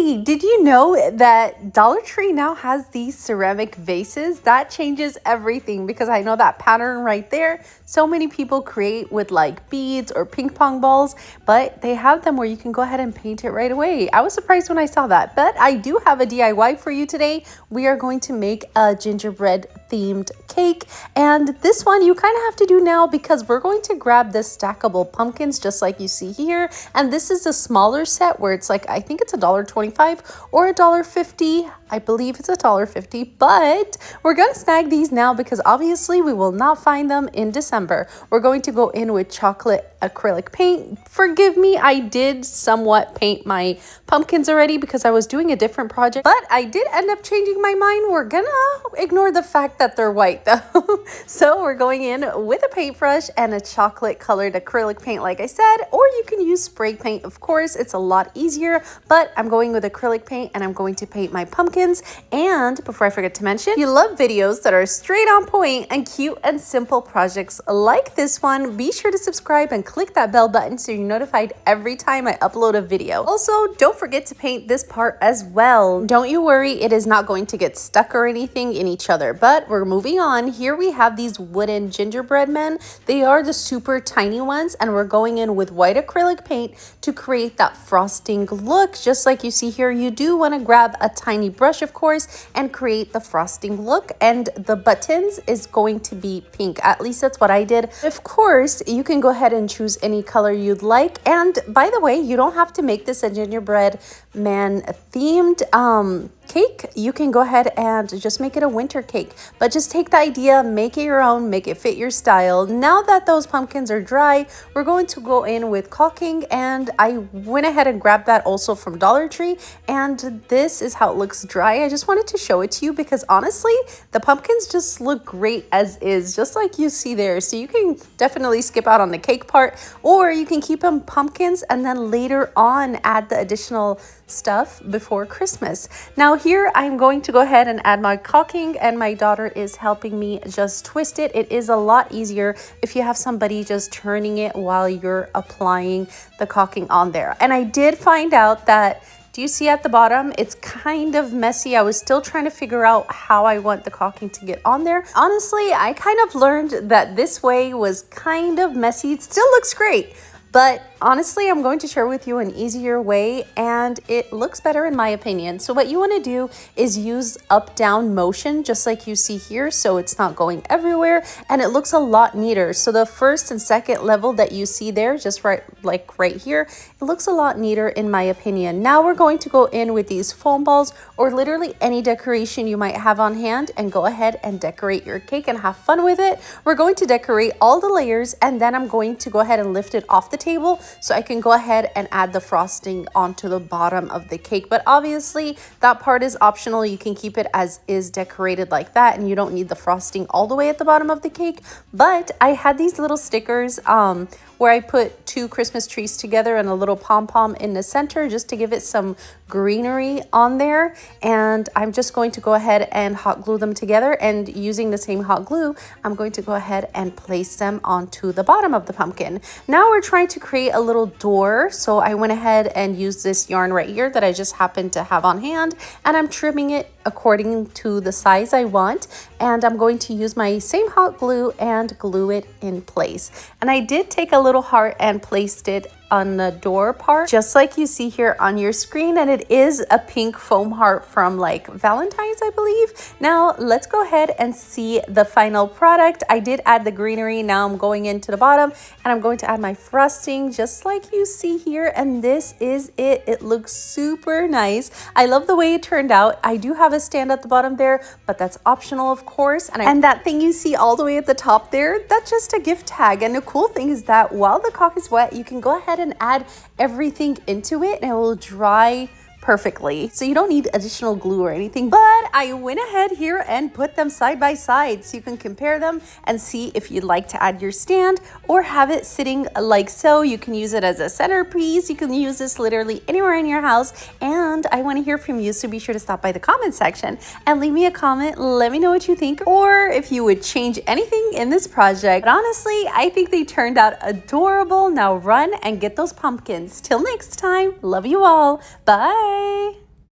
Hey, did you know that Dollar Tree now has these ceramic vases? That changes everything because I know that pattern right there. So many people create with like beads or ping pong balls, but they have them where you can go ahead and paint it right away. I was surprised when I saw that, but I do have a DIY for you today. We are going to make a gingerbread themed cake, and this one you kind of have to do now because we're going to grab the stackable pumpkins just like you see here, and this is a smaller set where it's like, I think it's $1.25 or $1.50. I believe it's $1.50, but we're gonna snag these now because obviously we will not find them in December. We're going to go in with chocolate acrylic paint. Forgive me, I did somewhat paint my pumpkins already because I was doing a different project, but I did end up changing my mind. We're gonna ignore the fact that they're white though. So we're going in with a paintbrush and a chocolate colored acrylic paint like I said, or you can use spray paint, of course. It's a lot easier, but I'm going with acrylic paint and I'm going to paint my pumpkins. And before I forget to mention, if you love videos that are straight on point and cute and simple projects like this one, be sure to subscribe and click that bell button so you're notified every time I upload a video. Also, don't forget to paint this part as well. Don't you worry, it is not going to get stuck or anything in each other, but we're moving on. Here we have these wooden gingerbread men. They are the super tiny ones, and we're going in with white acrylic paint to create that frosting look. Just like you see here, you do want to grab a tiny brush, of course, and create the frosting look, and the buttons is going to be pink. At least that's what I did. Of course, you can go ahead and choose any color you'd like, and by the way, you don't have to make this a gingerbread man themed cake. You can go ahead and just make it a winter cake, but just take the idea, make it your own, make it fit your style. Now that those pumpkins are dry, we're going to go in with caulking, and I went ahead and grabbed that also from Dollar Tree, and this is how it looks dry. I just wanted to show it to you because honestly, the pumpkins just look great as is, just like you see there. So you can definitely skip out on the cake part, or you can keep them pumpkins and then later on add the additional stuff before Christmas. Now here I'm going to go ahead and add my caulking, and my daughter is helping me just twist it. It is a lot easier if you have somebody just turning it while you're applying the caulking on there. And I did find out that, do you see at the bottom, it's kind of messy. I was still trying to figure out how I want the caulking to get on there. Honestly, I kind of learned that this way was kind of messy. It still looks great, but honestly, I'm going to share with you an easier way, and it looks better in my opinion. So what you want to do is use up-down motion, just like you see here, so it's not going everywhere, and it looks a lot neater. So the first and second level that you see there, just right here, it looks a lot neater in my opinion. Now we're going to go in with these foam balls or literally any decoration you might have on hand and go ahead and decorate your cake and have fun with it. We're going to decorate all the layers, and then I'm going to go ahead and lift it off the table so I can go ahead and add the frosting onto the bottom of the cake. But obviously that part is optional. You can keep it as is decorated like that, and you don't need the frosting all the way at the bottom of the cake. But I had these little stickers where I put two Christmas trees together and a little pom-pom in the center just to give it some greenery on there. And I'm just going to go ahead and hot glue them together, and using the same hot glue, I'm going to go ahead and place them onto the bottom of the pumpkin. Now we're trying to create a little door, so I went ahead and used this yarn right here that I just happened to have on hand, and I'm trimming it according to the size I want, and I'm going to use my same hot glue and glue it in place. And I did take a little heart and placed it on the door part, just like you see here on your screen, and it is a pink foam heart from like Valentine's, I believe. Now let's go ahead and see the final product. I did add the greenery. Now I'm going into the bottom and I'm going to add my frosting just like you see here, and this is it. It looks super nice. I love the way it turned out. I do have a stand at the bottom there, but that's optional, of course. And that thing you see all the way at the top there, that's just a gift tag. And the cool thing is that while the caulk is wet, you can go ahead and add everything into it and it will dry perfectly, so you don't need additional glue or anything. But I went ahead here and put them side by side so you can compare them and see if you'd like to add your stand or have it sitting like so. You can use it as a centerpiece. You can use this literally anywhere in your house, and I want to hear from you, so be sure to stop by the comment section and leave me a comment. Let me know what you think, or if you would change anything in this project. But honestly, I think they turned out adorable. Now run and get those pumpkins. Till next time, love you all. Bye.